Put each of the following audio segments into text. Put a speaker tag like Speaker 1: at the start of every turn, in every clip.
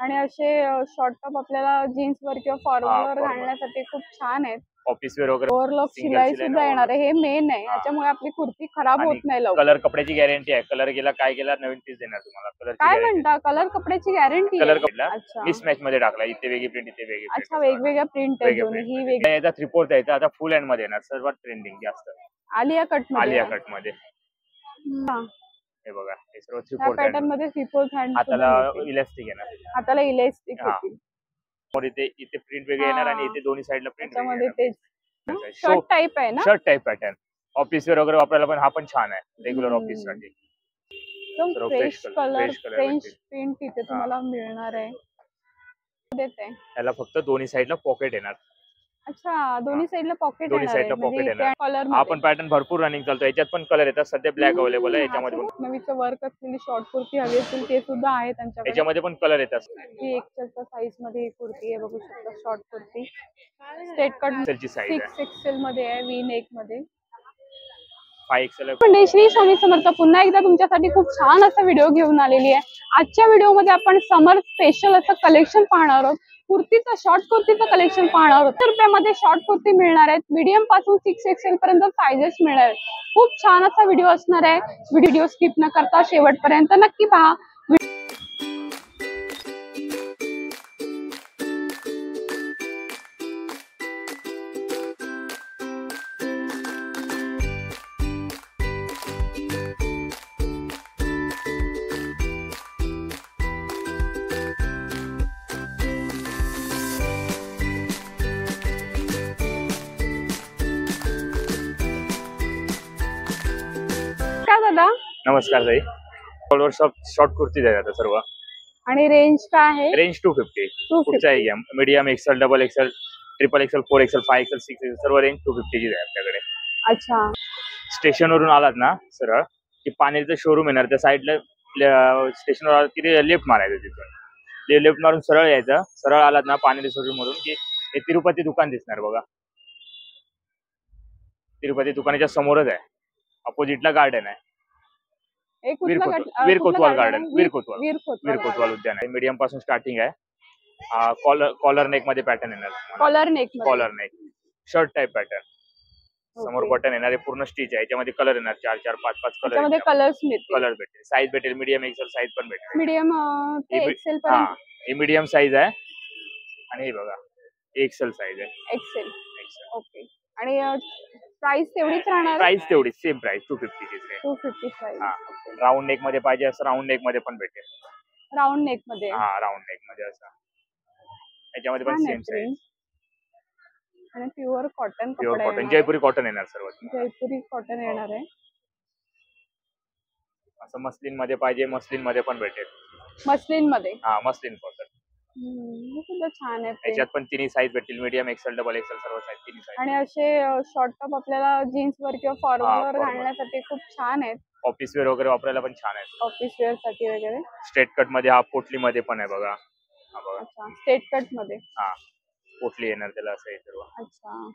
Speaker 1: आणि असे short top आपल्याला जीन्स वर किंवा फॉर्मल वर घालण्यासाठी खूप छान आहेत.
Speaker 2: ऑफिस वेअर वगैरे
Speaker 1: ओव्हरलॉक शिलाई सुद्धा येणार आहे, हे मेन आहे. याच्यामुळे आपली कुर्ती खराब होत नाही लवकर.
Speaker 2: कलर कपड्याची गॅरंटी आहे. कलर गेला काय गेला नवीन पीस देणार तुम्हाला. कलर
Speaker 1: काय म्हणता, कलर कपड्याची गॅरंटी
Speaker 2: कलर कपडा मिसमॅच मध्ये टाकला, इथे वेगळी प्रिंट इथे वेगळी प्रिंट.
Speaker 1: अच्छा, वेगवेगळ्या प्रिंट आहेत दोन्ही. ही वेगळी
Speaker 2: याचा 3/4 याचा आता फुल हँड मध्ये येणार. सर्वात ट्रेंडिंग जास्त
Speaker 1: आलिया कट मध्ये.
Speaker 2: आलिया कट मध्ये हे बघा, हे सर्व 3/4
Speaker 1: पॅटर्न मध्ये 3/4 हँड.
Speaker 2: हाताला इलास्टिक येणार.
Speaker 1: हाताला इलास्टिक येतील.
Speaker 2: और इथे प्रिंट वेगळी येणार आणि इथे दोन्ही साइडला प्रिंट
Speaker 1: त्यामध्ये ते शर्ट टाइप आहे ना.
Speaker 2: Shirt type pattern office wear वगैरे वापरायला पण हा पण छान आहे रेग्युलर ऑफिस साठी.
Speaker 1: फ्रेश कलर फ्रेंच प्रिंट इथे तुम्हाला मिळणार आहे. देते
Speaker 2: याला फक्त दोन्ही साइडला पॉकेट येणार.
Speaker 1: अच्छा, दोन्ही साइडला पॉकेट
Speaker 2: दोन्ही साइडला पॉकेट येणार.
Speaker 1: कलर
Speaker 2: हा पण पॅटर्न भरपूर रनिंग चालतो. याच्यात पण कलर येतात. सध्या ब्लॅक अवेलेबल आहे. याच्यामध्ये पण
Speaker 1: नवीचं वर्क असलेली शॉर्ट कुर्ती हवी असेल ते सुद्धा आहे त्यांच्याकडे.
Speaker 2: याच्यामध्ये पण कलर येतात.
Speaker 1: ही एक्सेलच्या साईज मध्ये कुर्ती आहे, बघू शकता. शॉर्ट कुर्ती स्ट्रेट कट
Speaker 2: ची साईज
Speaker 1: 6XL मध्ये आहे, वी नेक मध्ये.
Speaker 2: 5XL.
Speaker 1: पण श्री स्वामी समर्थ पुन्हा एकदा तुमच्यासाठी खूप छान असा व्हिडिओ घेऊन आलेली आहे. आजच्या व्हिडिओमध्ये आपण समर स्पेशल असं कलेक्शन पाहणार आहोत. कुर्तीचं शॉर्ट कुर्तीचं कलेक्शन पाहणार आहोत. ₹100 शॉर्ट कुर्ती मिळणार आहेत. मीडियम पासून 6XL पर्यंत सायझेस मिळणार आहेत. खूप छान असा व्हिडिओ असणार आहे. व्हिडिओ स्किप न करता शेवटपर्यंत नक्की पहा. दादा
Speaker 2: नमस्कार ताई. शॉर्ट कुर्ती द्या आता सर्व.
Speaker 1: आणि रेंज काय आहे?
Speaker 2: रेंज 250. कुठचाही घ्या. Medium XL, double XL, triple XL, 4XL, 5XL, 6XL सर्व रेंज 250 ची आहे आपल्याकडे.
Speaker 1: अच्छा,
Speaker 2: स्टेशन वरून आलात ना सरळ की पाण्याचं शोरूम येणार. त्या साईडला स्टेशनवर आलात की लेफ्ट मारायचं. तिथून लेफ्ट मारून सरळ यायचं. सरळ आलात ना पाण्याच्या शोरूम मधून की हे तिरुपती दुकान दिसणार बघा. तिरुपती दुकानाच्या समोरच आहे. अपोजिटला गार्डन आहे. वीर कोतवाल गार्डन. वीर कोतवाल उद्यान आहे. मीडियम पासून स्टार्टिंग आहे. कॉलर नेक मध्ये पॅटर्न येणार. Collar neck shirt type pattern. समोर बटन येणार आहे. पूर्ण स्टिच आहे. याच्यामध्ये कलर येणार 4-4, 5-5 कलर. कलर भेटेल. साईज भेटेल. मीडियम XL साईज पण भेटेल.
Speaker 1: मीडियम XL पर्यंत.
Speaker 2: ही मीडियम साईज आहे आणि हे बघा XL साईज आहे.
Speaker 1: XL. ओके. आणि प्राइस तेवढीच राहणार.
Speaker 2: प्राइस तेवढीच सेम प्राइस 250 ची.
Speaker 1: 250 प्राइस.
Speaker 2: राऊंड नेक मध्ये पाहिजे असं राऊंड नेक मध्ये पण भेटेल.
Speaker 1: राऊंड नेक मध्ये.
Speaker 2: राऊंड नेक मध्ये असं. याच्यामध्ये पण सेम साईज.
Speaker 1: आणि प्युअर कॉटन
Speaker 2: प्युअर कॉटन जयपुरी कॉटन येणार सर्व.
Speaker 1: जयपुरी कॉटन येणार आहे.
Speaker 2: असं मस्लिन मध्ये पाहिजे. मस्लिन मध्ये पण भेटेल.
Speaker 1: मस्लिन मध्ये.
Speaker 2: Muslin cotton.
Speaker 1: सुद्धा छान आहे.
Speaker 2: याच्यात पण तिन्ही साईज भेटेल. मीडियम XL, डबल XL सर्व साईज तिन्ही साईज.
Speaker 1: आणि असे शॉर्ट टॉप आपल्याला जीन्स वर किंवा फॉर्मल वर घालण्यासाठी खूप छान आहेत.
Speaker 2: ऑफिस वेअर वगैरे वापरायला पण छान आहे.
Speaker 1: ऑफिस वेअर साठी वगैरे.
Speaker 2: स्ट्रेट कट मध्ये हा पोटली मध्ये पण आहे बघा.
Speaker 1: अच्छा, स्ट्रेट कट मध्ये.
Speaker 2: पोटली येणार त्याला असं आहे सर्व.
Speaker 1: अच्छा,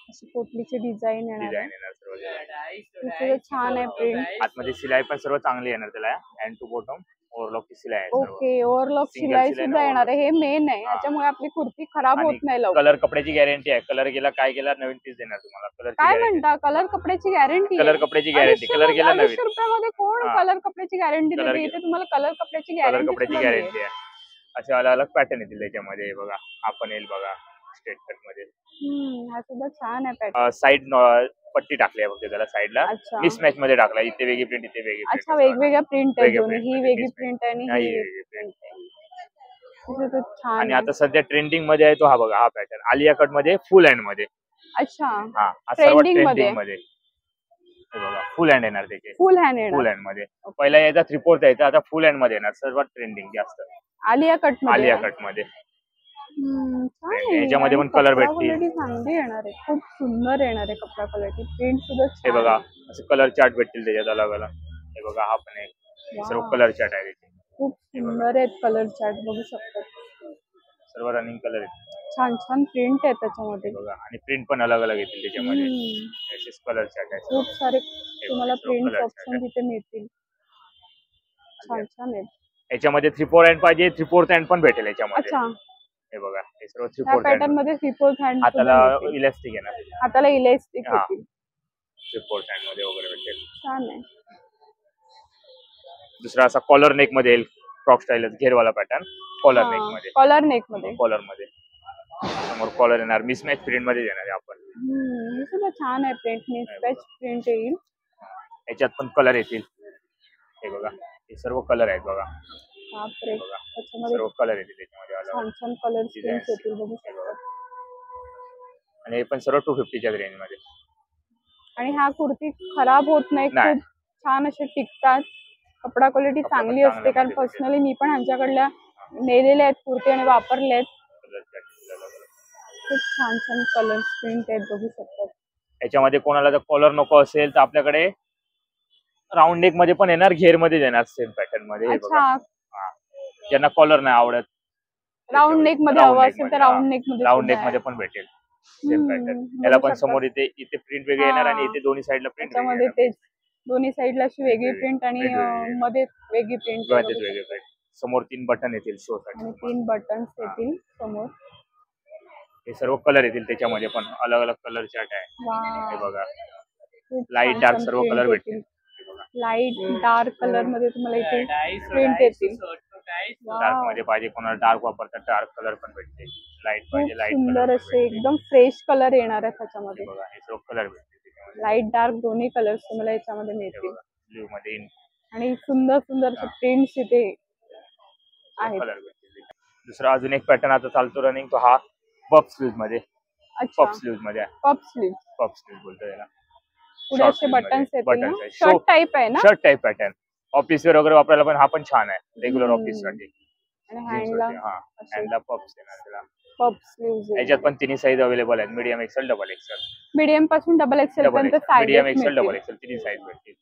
Speaker 1: अशी पोटलीची डिझाईन येणार
Speaker 2: सर्व.
Speaker 1: छान आहे प्रिंट.
Speaker 2: आतमध्ये शिलाई पण सर्व चांगली येणार त्याला. हँड टू बॉटम ओव्हरलॉक शिलाई आहे.
Speaker 1: ओके, ओव्हरलॉक शिलाई सुद्धा येणार आहे, हे मेन आहे. याच्यामुळे आपली कुर्ती खराब होत नाही लवकर.
Speaker 2: कलर कपड्याची गॅरंटी आहे. कलर गेला काय गेला नवीन पीस देणार तुम्हाला. कलर
Speaker 1: काय म्हणता, कलर कपड्याची गॅरंटी?
Speaker 2: कलर कपड्याची गॅरंटी. कलर गेला नवीन.
Speaker 1: ₹200 कोण कलर कपड्याची गॅरंटी देते? इथे तुम्हाला कलर कपड्याची
Speaker 2: गॅरंटी आहे. असे अलग अलग पॅटर्न येतील त्याच्यामध्ये बघा. आपण येईल बघा स्ट्रेट कट मध्ये.
Speaker 1: हा सुद्धा छान आहे पॅटर्न.
Speaker 2: साइड पट्टी टाकली आहे फक्त त्याला साइडला. मिसमॅच मध्ये टाकला. इथे वेगळी प्रिंट इथे वेगळी प्रिंट.
Speaker 1: अच्छा, वेगवेगळ्या प्रिंट आहे दोन्ही. ही वेगळी प्रिंट आहे आणि ही वेगळी प्रिंट आहे. छान.
Speaker 2: आणि आता सध्या ट्रेंडिंग मध्ये आहे तो हा बघा. हा पॅटर्न आलिया कट मध्ये फुल हँड मध्ये.
Speaker 1: अच्छा,
Speaker 2: ट्रेंडिंग मध्ये बघा. फुल हँड येणार त्याचे.
Speaker 1: फुल हँड
Speaker 2: मध्ये. पहिला याचा 3/4 यायचा. आता फुल हँड मध्ये येणार. सर्वात ट्रेंडिंग जास्त
Speaker 1: आलिया कट मध्ये.
Speaker 2: याच्यामध्ये पण कलर भेटतील.
Speaker 1: चांगली येणार आहे. खूप सुंदर येणार आहे कपडा क्वालिटी. प्रिंट सुद्धा
Speaker 2: हे बघा. असे कलर चार्ट भेटतील त्याच्यात अलग अलग. हे बघा हा पण आहे. सर्व कलर चार्ट आहे त्याचे.
Speaker 1: खूप सुंदर आहेत कलर चार्ट, बघू शकता.
Speaker 2: सर्व रनिंग कलर आहेत.
Speaker 1: छान छान प्रिंट आहे त्याच्यामध्ये
Speaker 2: बघा. आणि प्रिंट पण अलग अलग येतील त्याच्यामध्ये. असेच कलर चार्ट आहे.
Speaker 1: खूप सारे तुम्हाला प्रिंट ऑप्शन तिथे मिळतील. छान छान आहेत.
Speaker 2: याच्यामध्ये 3/4 हँड पाहिजे 3/4 हँड पण भेटेल याच्यामध्ये.
Speaker 1: अच्छा,
Speaker 2: हे बघा हे सर्व
Speaker 1: त्या
Speaker 2: 3/4
Speaker 1: पॅटर्न
Speaker 2: हँड.
Speaker 1: मध्ये 3/4 हँड
Speaker 2: हाताला इलास्टिक आहे ना,
Speaker 1: हाताला इलास्टिक
Speaker 2: हा.
Speaker 1: येतील.
Speaker 2: 3/4 हँड मध्ये वगैरे भेटेल.
Speaker 1: छान आहे.
Speaker 2: दुसरा असा कॉलर नेक मध्ये येईल, फ्रॉक स्टाईल घेरवाला पॅटर्न कॉलर नेक मध्ये.
Speaker 1: कॉलर नेक मध्ये
Speaker 2: कॉलर मध्ये समोर कॉलर येणार, मिसमॅच प्रिंट मध्ये येणार आहे आपण.
Speaker 1: हे सुद्धा छान आहे. प्रिंट मिसमॅच प्रिंट येईल.
Speaker 2: याच्यात पण कलर येतील. हे बघा हे सर्व कलर आहेत बघा.
Speaker 1: बापरे,
Speaker 2: बघा
Speaker 1: त्याच्यामध्ये
Speaker 2: सर्व कलर येतील त्याच्यामध्ये
Speaker 1: छान छान कलर स्कीम्स येतील बघू शकता.
Speaker 2: आणि हे पण सर्व 250 च्या रेंज मध्ये.
Speaker 1: आणि हा कुर्ती खराब होत नाही, खूप छान असे टिकतात. कपडा क्वालिटी चांगली असते, कारण पर्सनली मी पण ह्यांच्याकडल्या नेलेल्या आहेत कुर्ती आणि वापरले आहेत. खूप छान छान कलर प्रिंट आहेत बघू शकतात.
Speaker 2: याच्यामध्ये कोणाला जर कॉलर नको असेल तर आपल्याकडे राऊंड नेक मध्ये पण येणार, घेर मध्ये येणार सेम पॅटर्न मध्ये.
Speaker 1: अच्छा,
Speaker 2: ज्यांना कॉलर नाही आवडत,
Speaker 1: राऊंड नेक मध्ये हवा असेल तर राऊंड नेक
Speaker 2: मध्ये पण भेटेल सेम पॅटर्न. याला पण समोर इथे प्रिंट वेगळी येणार आणि इथे दोन्ही साइडला प्रिंट
Speaker 1: त्याच्यामध्ये तेच दोन्ही साइडला अशी वेगळी प्रिंट आणि मध्ये वेगळी प्रिंट.
Speaker 2: समोर 3 बटन येतील शो साठी
Speaker 1: आणि 3 बटन्स येतील समोर.
Speaker 2: हे सर्व कलर येतील त्याच्यामध्ये पण अलग अलग कलर चार्ट आहे. हे बघा लाईट डार्क सर्व कलर भेटतील.
Speaker 1: लाईट डार्क कलर मध्ये तुम्हाला इथे प्रिंट येतील.
Speaker 2: डार्क मध्ये पाहिजे कोणाला डार्क वापरतात डार्क कलर पण भेटते. लाईट पाहिजे लाईट
Speaker 1: सुंदर असे एकदम फ्रेश कलर येणार आहे त्याच्यामध्ये.
Speaker 2: बघा हे सर्व कलर भेटतील.
Speaker 1: लाईट डार्क दोन्ही कलर्स तुम्हाला याच्यामध्ये मिळतील.
Speaker 2: ब्लू मध्ये
Speaker 1: आणि सुंदर सुंदर प्रिंट्स इथे आहेत.
Speaker 2: दुसरा अजून एक पॅटर्न आता चालतो रनिंग, तो हा पफ स्लीव्ह मध्ये. पफ स्लीव्ह मध्ये पफ स्लीव्ह बोलतो याला.
Speaker 1: पुढे असे बटन्स येतील ना, शर्ट टाइप आहे ना,
Speaker 2: shirt type pattern. Office wear वगैरे वापरायला पण हा पण छान आहे रेग्युलर ऑफिस साठी.
Speaker 1: आणि हँडला
Speaker 2: पफ्स येणार त्याला.
Speaker 1: Puff sleeve.
Speaker 2: याच्यात पण तिन्ही साईज अवेलेबल आहेत, medium XL double XL.
Speaker 1: Medium पासून डबल एक्सेल पर्यंत size,
Speaker 2: medium XL double XL तिन्ही साईज भेटतील.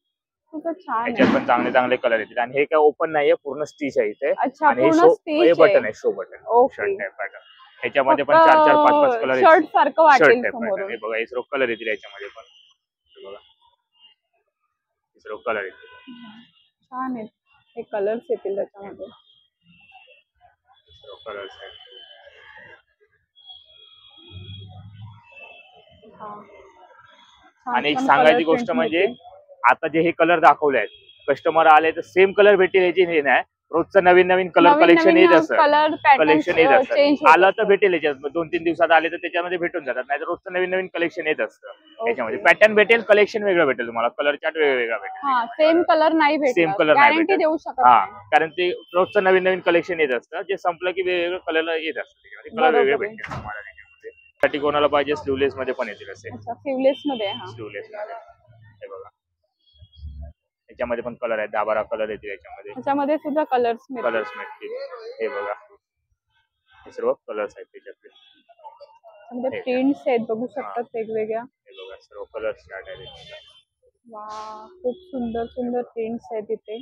Speaker 2: याच्यात पण चांगले चांगले कलर येतील. आणि हे काय ओपन नाहीये, पूर्ण स्टिच आहे इथे. आणि हे बटन आहे, show button shirt type pattern. याच्यामध्ये पण 4-4, 5-5 कलर येतील.
Speaker 1: शर्ट सारखं वाटेल समोरून.
Speaker 2: हे बघा हे सर्व कलर येतील याच्यामध्ये पण. बघा हे सर्व कलर येतील.
Speaker 1: छान आहेत हे कलर्स येतील त्याच्यामध्ये.
Speaker 2: सर्व कलर्स आहेत. आणि एक सांगायची गोष्ट म्हणजे आता जे हे कलर दाखवले आहेत, कस्टमर आले तर सेम कलर भेटेल याची हे नाही. रोजचं नवीन नवीन कलर कलेक्शन येत असतं. कलेक्शन येत असतं. आलं तर भेटेल याच्यात. 2-3 दिवसात आले तर त्याच्यामध्ये भेटून जातात. नाही तर रोजचं नवीन नवीन कलेक्शन येत असतं. याच्यामध्ये पॅटर्न भेटेल, कलेक्शन वेगळं भेटेल तुम्हाला, कलर चार्ट वेगवेगळा भेटेल.
Speaker 1: सेम कलर नाही भेटेल,
Speaker 2: सेम कलर नाही भेटेल.
Speaker 1: देऊ शकत.
Speaker 2: कारण ते रोजचं नवीन नवीन कलेक्शन येत असतं. जे संपलं की वेगवेगळं कलर येत असतं. कलर वेगळे भेटतील तुम्हाला त्याच्यामध्ये. साठी कोणाला पाहिजे स्लीवलेस मध्ये पण येतील असे.
Speaker 1: स्लीवलेस मध्ये
Speaker 2: स्लीवलेस मध्ये हे बघा याच्यामध्ये पण कलर आहेत, 10-12 कलर येतील याच्यामध्ये.
Speaker 1: याच्यामध्ये सुद्धा कलर्स
Speaker 2: भेटतील. हे बघा हे सर्व कलर्स आहेत त्याच्यातले.
Speaker 1: प्रिंट्स आहेत बघू शकतात वेगवेगळ्या.
Speaker 2: हे बघा सर्व कलर्स स्टार्ट आहेत.
Speaker 1: वाह, खूप सुंदर सुंदर प्रिंट्स आहेत इथे.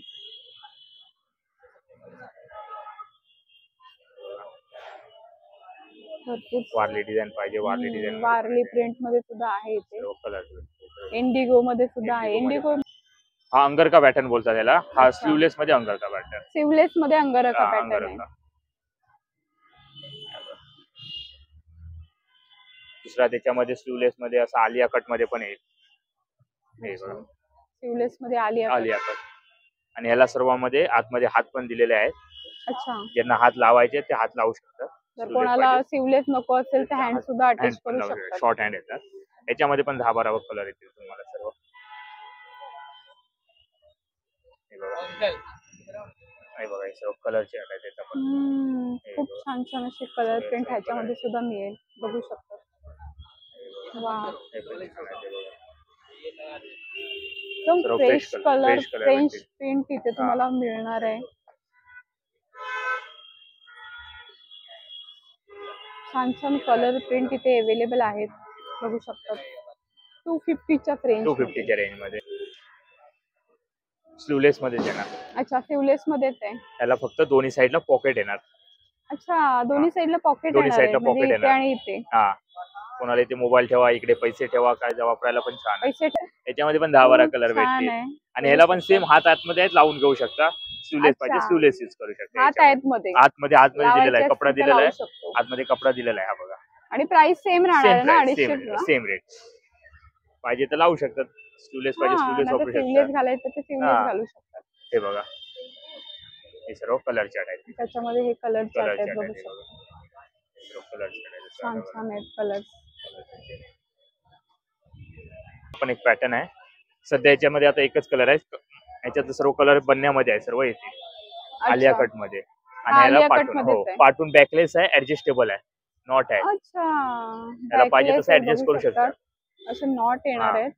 Speaker 2: वारली डिझाईन पाहिजे, वारली डिझाईन,
Speaker 1: वारली प्रिंट मध्ये सुद्धा आहे इथे.
Speaker 2: कलर
Speaker 1: इंडिगो मध्ये सुद्धा आहे. इंडिगो
Speaker 2: हा अंगरका पॅटर्न बोलतात त्याला. हा स्लीवलेस मध्ये अंगरका पॅटर्न.
Speaker 1: स्लीवलेस मध्ये अंगरका पॅटर्न आहे.
Speaker 2: दुसरा त्याच्यामध्ये स्लीवलेस मध्ये असा आलिया कट मध्ये पण येईल. हे बघा
Speaker 1: स्लीवलेस मध्ये आलिया
Speaker 2: कट. आणि ह्याला सर्वांमध्ये आतमध्ये हात पण दिलेले आहेत.
Speaker 1: अच्छा,
Speaker 2: ज्यांना हात लावायचे ते हात लावू शकतात.
Speaker 1: जर कोणाला स्लीवलेस नको असेल तर हँड सुद्धा अटॅच करू शकतात.
Speaker 2: शॉर्ट हँड येतात. याच्यामध्ये पण 10-12 कलर येतील तुम्हाला सर्व. हे बघा हे सर्व कलरचे आहेत त्याच्यामध्ये.
Speaker 1: खूप छान छान असे कलर प्रिंट ह्याच्यामध्ये सुद्धा मिळेल बघू शकता. वाह, एकदम फ्रेश कलर, फ्रेश प्रिंट इथे तुम्हाला मिळणार आहे. छान छान कलर प्रिंट इथे अवेलेबल आहेत बघू शकतात. 250च्या रेंज
Speaker 2: मध्ये स्लीवलेस मध्ये येणार.
Speaker 1: अच्छा, स्लीवलेस मध्ये आहे.
Speaker 2: त्याला फक्त दोन्ही साइडला पॉकेट येणार.
Speaker 1: अच्छा, दोन्ही साइडला पॉकेट येणार आणि इथे
Speaker 2: कोणाला इथे मोबाईल ठेवा, इकडे पैसे ठेवा, काय वापरायला पण छान आहे. याच्यामध्ये पण 10-12 कलर भेटतील. आणि ह्याला पण सेम हात आतमध्ये आहेत, लावून घेऊ शकता. स्लीवलेस पाहिजे
Speaker 1: अच्छा.
Speaker 2: स्लीवलेस यूज करू शकता
Speaker 1: हात
Speaker 2: याच्यामध्ये.
Speaker 1: आहेत मध्ये
Speaker 2: आतमध्ये दिलेला आहे,
Speaker 1: लावायचे
Speaker 2: कपडा
Speaker 1: असतील तर
Speaker 2: दिलेला
Speaker 1: लावू
Speaker 2: आहे,
Speaker 1: शकतो.
Speaker 2: आतमध्ये कपडा दिलेला आहे. हा बघा
Speaker 1: आणि प्राइस सेम राहणार आहे ना 250 ला?
Speaker 2: Same rate. पाहिजे तर लावू शकतात. स्लीवलेस पाहिजे
Speaker 1: हा
Speaker 2: स्लीवलेस
Speaker 1: नाही तर
Speaker 2: वापरू
Speaker 1: सिवलेस
Speaker 2: शकतात.
Speaker 1: घालायचं तर सिवलेस
Speaker 2: हा.
Speaker 1: घालू शकतात.
Speaker 2: हे बघा हे सर्व कलर चार्ट आहेत.
Speaker 1: त्याच्यामध्ये हे कलर
Speaker 2: कलर
Speaker 1: चार्ट आहेत
Speaker 2: चार्ट
Speaker 1: बघू
Speaker 2: आहे
Speaker 1: शकता.
Speaker 2: कलर चार्ट
Speaker 1: छान छान आहेत कलर.
Speaker 2: पण एक पॅटर्न आहे सध्या याच्यामध्ये, आता एकच कलर आहे याच्यात, सर्व कलर बनण्यामध्ये आहे, सर्व येतील आलिया कट मध्ये. आणि याला
Speaker 1: आलिया कट
Speaker 2: पाटून
Speaker 1: मध्येच आहे.
Speaker 2: पाटून बॅकलेस आहे, ऍडजस्टेबल आहे, नॉट आहे.
Speaker 1: अच्छा,
Speaker 2: त्याला पाहिजे तसं
Speaker 1: Backless
Speaker 2: ऍडजस्ट
Speaker 1: बघू
Speaker 2: करू
Speaker 1: शकतात.
Speaker 2: शकता.
Speaker 1: असे नॉट येणार आहेत.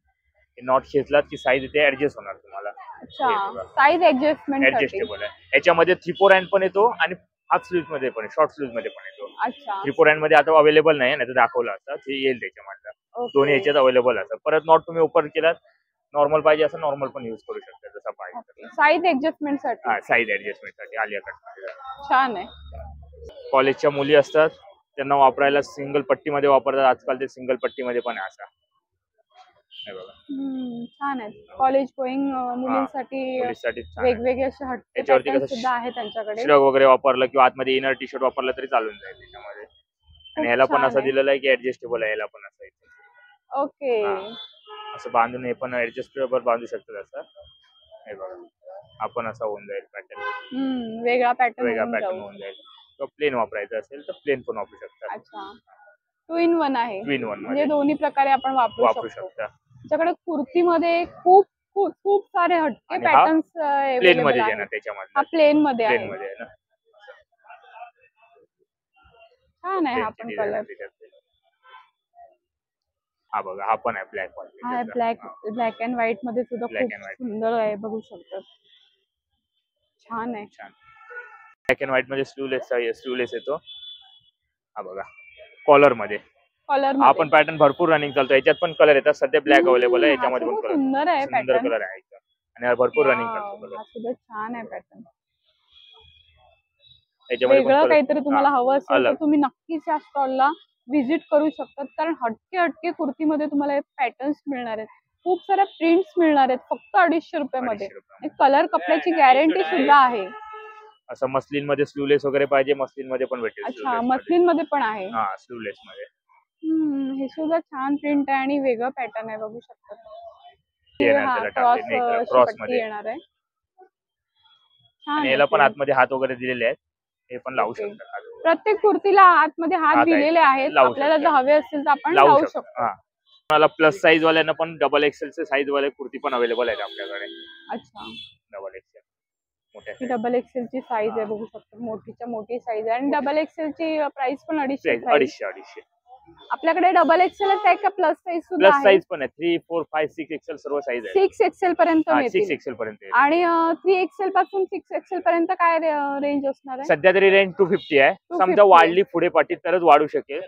Speaker 2: नॉट खेचलात की साईज इथे ऍडजस्ट होणार तुम्हाला.
Speaker 1: अच्छा, साईज ऍडजस्टमेंट साठी.
Speaker 2: ऍडजस्टेबल आहे. याच्यामध्ये 3/4 हँड पण येतो आणि हाफ स्लीव्ह मध्ये पण, शॉर्ट स्लीव्ह मध्ये पण येतो.
Speaker 1: अच्छा
Speaker 2: 3/4 हँड मध्ये आता अवेलेबल नाही, नाही तर दाखवलं असतं, ते येईल त्याच्यामध्ये. दोन्ही याच्यात अवेलेबल असतात. परत नॉट तुम्ही ओपन केलात, नॉर्मल पाहिजे असं नॉर्मल पण युज करू शकता जसा पाहिजे.
Speaker 1: साईज ऍडजस्टमेंट साठी.
Speaker 2: हा, साईज ऍडजस्टमेंट साठी आलिया कट.
Speaker 1: छान आहे.
Speaker 2: कॉलेजच्या मुली असतात त्यांना वापरायला सिंगल पट्टीमध्ये वापरतात आजकाल, ते सिंगल पट्टीमध्ये पण आहे असा. हे बघा
Speaker 1: छान आहे. कॉलेज गोईंग मुलींसाठी
Speaker 2: मुलीसाठी छान आहे.
Speaker 1: वेगवेगळे असे हटके
Speaker 2: याच्यावरती
Speaker 1: पॅटर्न
Speaker 2: कसं
Speaker 1: सुद्धा आहे त्यांच्याकडे.
Speaker 2: श्रग वगैरे वापरलं किंवा आतमध्ये इनर टी शर्ट वापरलं तरी चालून जाईल त्याच्यामध्ये. आणि ह्याला पण
Speaker 1: छान
Speaker 2: असं
Speaker 1: आहे.
Speaker 2: दिलेलं आहे की ऍडजस्टेबल आहे, याला पण असं आहे.
Speaker 1: ओके.
Speaker 2: असं बांधून हे पण ऍडजस्टेबल बांधू शकतात असं. हे बघा आपण असं होऊन जाईल पॅटर्न.
Speaker 1: वेगळा पॅटर्न
Speaker 2: होऊन जाईल. किंवा प्लेन वापरायचं असेल तर प्लेन पण वापरू शकतात.
Speaker 1: अच्छा, 2 in 1 आहे.
Speaker 2: 2 in 1
Speaker 1: म्हणजे
Speaker 2: मध्ये
Speaker 1: दोन्ही प्रकारे आपण वापरू
Speaker 2: वापरू
Speaker 1: शकतो.
Speaker 2: शकता.
Speaker 1: त्याच्याकडे कुर्तीमध्ये खूप खूप खूप सारे हटके
Speaker 2: आणि हा
Speaker 1: पॅटर्न्स
Speaker 2: प्लेन मध्ये आहे ना त्याच्यामध्ये.
Speaker 1: हा प्लेन मध्ये आहे.
Speaker 2: प्लेन मध्ये आहे ना.
Speaker 1: छान आहे हा पण कलर.
Speaker 2: हा बघा हा पण आहे ब्लॅक मध्ये.
Speaker 1: हा ब्लॅक अँड व्हाईट मध्ये सुद्धा
Speaker 2: Black
Speaker 1: खूप
Speaker 2: and white.
Speaker 1: सुंदर आहे, बघू शकतात. छान आहे.
Speaker 2: छान. ब्लॅक अँड व्हाईट मध्ये स्लीवलेस येतो. हा बघा कॉलर मध्ये.
Speaker 1: कलर
Speaker 2: हा पण पॅटर्न भरपूर रनिंग चालतो. याच्यात पण कलर येतात. सध्या ब्लॅक अवेलेबल आहे, याच्यामध्ये पण कलर.
Speaker 1: सुंदर आहे
Speaker 2: सुंदर
Speaker 1: पॅटर्न.
Speaker 2: कलर आहे एकदम. आणि हा भरपूर रनिंग चालतो कलर.
Speaker 1: हा सुद्धा छान आहे पॅटर्न.
Speaker 2: याच्यामध्ये पण
Speaker 1: वेगळं काहीतरी तुम्हाला हवं असेल तर
Speaker 2: अलग.
Speaker 1: तुम्ही नक्कीच या स्टॉलला व्हिजिट करू शकतात, कारण हटके कुर्तीमध्ये तुम्हाला हे पॅटर्न्स मिळणार आहेत. खूप साऱ्या प्रिंट्स मिळणार आहेत फक्त 250 रुपयामध्ये. कलर कपड्याची गॅरंटी सुद्धा आहे.
Speaker 2: असं मस्लिन मध्ये स्लीवलेस वगैरे पाहिजे, मस्लिन मध्ये पण भेटेल.
Speaker 1: अच्छा, मस्लिन मध्ये पण आहे.
Speaker 2: हा स्लीवलेस मध्ये.
Speaker 1: हे सुद्धा छान प्रिंट आहे आणि वेगळं पॅटर्न आहे, बघू शकता. क्रॉस मध्ये येणार आहे.
Speaker 2: आणि याला पण आतमध्ये हात वगैरे दिलेले आहेत, हे पण लावू शकता.
Speaker 1: प्रत्येक कुर्तीला आतमध्ये हात दिलेले आहेत. आपल्याला जर हवे असतील तर आपण लावू शकतो.
Speaker 2: मला प्लस साईज वाल्यांना पण डबल एक्सेल चे साईज वाले कुर्ती पण अवेलेबल आहेत आपल्याकडे.
Speaker 1: अच्छा,
Speaker 2: डबल एक्सेल
Speaker 1: ही डबल एक्सेल ची साईज आहे, बघू शकतो. मोठीच्या मोठी साईज आहे आणि डबल एक्सेल ची प्राइस पण 250. आपल्याकडे डबल एक्सेलच आहे का प्लस साईज सुद्धा आहे?
Speaker 2: प्लस साईज पण आहे. 3, 4, 5, 6 एक्सेल सर्व साईज आहे.
Speaker 1: 6 एक्सेल पर्यंत मिळतील.
Speaker 2: 6 एक्सेल पर्यंत.
Speaker 1: आणि 3 एक्सेल पासून 6 एक्सेल पर्यंत काय रेंज असणार आहे?
Speaker 2: सध्या तरी रेंज 250 आहे. समजा वाढली पुढे पाठी तरच वाढू शकेल.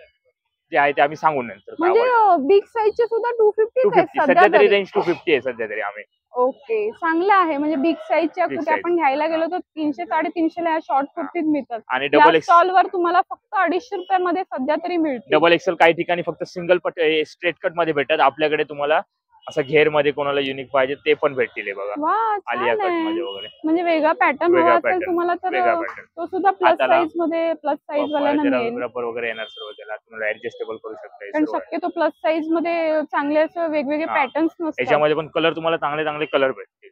Speaker 2: जे आहे ते आम्ही सांगू नंतर.
Speaker 1: म्हणजे बिग साईजचे सुद्धा 250 आहे
Speaker 2: सध्या तरी रेंज 250 आहे सध्या तरी आम्ही.
Speaker 1: ओके, चांगलं आहे. म्हणजे बिग साईजच्या कुठे आपण घ्यायला गेलो तर 300 350 ला शॉर्ट कुर्तीज मिळतात.
Speaker 2: आणि डबल एक्सेल
Speaker 1: स्टॉल वर तुम्हाला फक्त 250 रुपयामध्ये सध्या तरी मिळते.
Speaker 2: डबल एक्सेल काही ठिकाणी फक्त सिंगल स्ट्रेट कट मध्ये भेटतात. आपल्याकडे तुम्हाला असं घेर मध्ये कोणाला युनिक पाहिजे ते पण भेटतील. बघा आलिया कट मध्ये वगैरे.
Speaker 1: म्हणजे वेगळा पॅटर्न हवा असेल तुम्हाला तर तो सुद्धा प्लस साईज मध्ये, प्लस साईज वाल्यांना मिळेल.
Speaker 2: रबर वगैरे येणार सर्व, त्याला तुम्हाला ऍडजस्टेबल करू शकता.
Speaker 1: कारण शक्यतो प्लस साईज मध्ये चांगले असं वेगवेगळे पॅटर्न्स नसतात.
Speaker 2: याच्यामध्ये पण कलर तुम्हाला चांगले चांगले कलर भेटतील.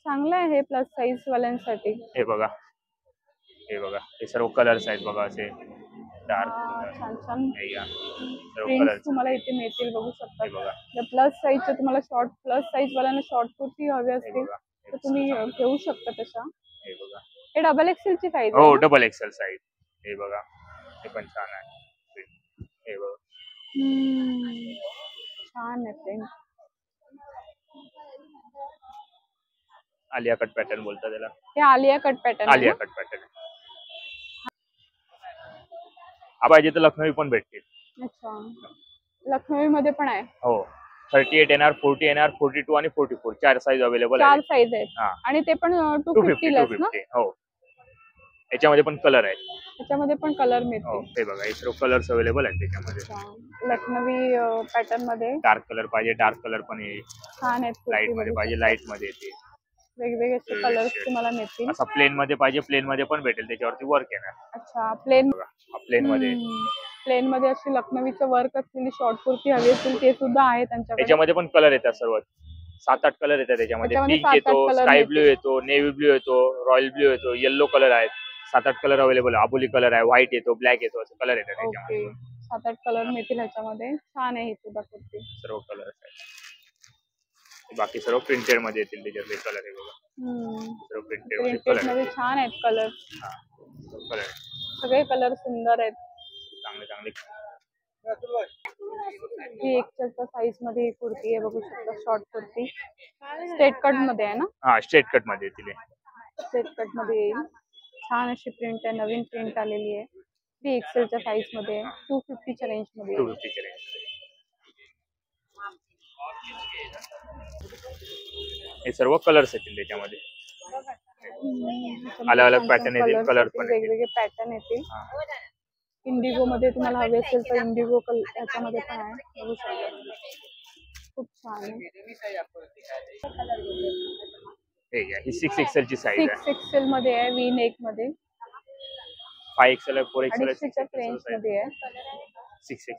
Speaker 1: चांगलं आहे हे प्लस साईज वाल्यांसाठी.
Speaker 2: हे बघा हे सर्व कलर्स आहेत बघा, असे डार्क
Speaker 1: छान छान
Speaker 2: कलर्स
Speaker 1: तुम्हाला इथे मिळतील, बघू शकता. जर प्लस साईजचे तुम्हाला प्लस साईज वाल्यांना शॉर्ट कुर्ती हवी असतील तर तुम्ही घेऊ शकता तशा.
Speaker 2: हे बघा
Speaker 1: हे डबल एक्सेल ची साईज.
Speaker 2: हो, डबल एक्सेल साईज. हे बघा हे पण छान आहे. हे बघा
Speaker 1: छान आहे प्रिंट.
Speaker 2: आलिया कट पॅटर्न बोलतात त्याला.
Speaker 1: हे Alia cut pattern.
Speaker 2: Alia cut pattern पाहिजे तर लखनवी पण भेटतील.
Speaker 1: अच्छा, लखनवी मध्ये पण आहे.
Speaker 2: हो, 38 येणार, 40 येणार, 42 आणि 44 4 साईज अवेलेबल आहे.
Speaker 1: 4 साईज आहेत. आणि ते पण 250 लाच ना?
Speaker 2: हो, याच्यामध्ये पण कलर आहे.
Speaker 1: त्याच्यामध्ये पण कलर मिळतील.
Speaker 2: हे बघा हे सर्व कलर्स अवेलेबल आहेत त्याच्यामध्ये.
Speaker 1: लखनवी पॅटर्न मध्ये
Speaker 2: डार्क कलर पाहिजे, डार्क कलर पण आहे.
Speaker 1: छान आहे.
Speaker 2: लाईट मध्ये पाहिजे, लाईट मध्ये येते.
Speaker 1: वेगवेगळे असे कलर्स तुम्हाला मिळतील.
Speaker 2: असा प्लेन मध्ये पाहिजे, प्लेन मध्ये पण भेटेल, त्याच्यावरती वर्क येणार.
Speaker 1: अच्छा, प्लेन
Speaker 2: प्लेन मध्ये
Speaker 1: प्लेन मध्ये अशी लखनवीचं वर्क असलेली शॉर्ट कुर्ती हवी असेल ते सुद्धा आहे त्यांच्याकडे.
Speaker 2: त्याच्यामध्ये पण कलर येतात सर्व 7-8 कलर येतात त्याच्यामध्ये. पिंक
Speaker 1: 7-8
Speaker 2: येतो,
Speaker 1: कलर
Speaker 2: स्काय ब्ल्यू येतो, नेव्ही ब्ल्यू येतो, रॉयल ब्ल्यू येतो, येल्लो कलर आहेत. 7-8 कलर अवेलेबल आहे. आबोली कलर आहे, व्हाईट येतो, ब्लॅक येतो, असे कलर येतात त्याच्यामध्ये.
Speaker 1: ओके, 7-8 कलर मिळतील ह्याच्यामध्ये. छान आहे ही सुद्धा कुर्ती.
Speaker 2: सर्व कलर आहेत. बाकी सर्व प्रिंटेड मध्ये येतील त्याच्यातले कलर आहे बघा. सर्व प्रिंटेड मध्ये
Speaker 1: प्रिंटेड मध्ये छान आहेत कलर.
Speaker 2: कलर
Speaker 1: सगळे कलर सुंदर आहेत,
Speaker 2: चांगले चांगले.
Speaker 1: ही एक्सेलच्या साईज मध्ये ही कुर्ती आहे, बघू शकता. शॉर्ट कुर्ती स्ट्रेट कट मध्ये आहे ना?
Speaker 2: हा, स्ट्रेट कट मध्ये येतील.
Speaker 1: स्ट्रेट कट मध्ये येईल. छान अशी प्रिंट आहे, नवीन प्रिंट आलेली आहे. ती एक्सेलच्या साईज मध्ये आहे. 250 च्या रेंज मध्ये.
Speaker 2: 250 च्या रेंज. हे सर्व कलर्स येतील त्याच्यामध्ये. अलग अलग पॅटर्न येतील, कलर पण
Speaker 1: वेगवेगळे पॅटर्न येतील. इंडिगो मध्ये तुम्हाला हवे असेल तर इंडिगो याच्यामध्ये पण आहे, बघू शकता. खूप छान आहे.
Speaker 2: ही 6 एक्सेल ची साईज आहे.
Speaker 1: 6 एक्सेल मध्ये आहे, व्ही नेक मध्ये.
Speaker 2: 5 एक्सेल आहे, 4 एक्सेल आहे,
Speaker 1: 6 रेंज मध्ये आहे.
Speaker 2: 6 एक्सेल.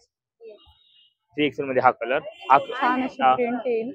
Speaker 2: 3 एक्सेल मध्ये हा कलर, हा
Speaker 1: छान अशी प्रिंट येईल.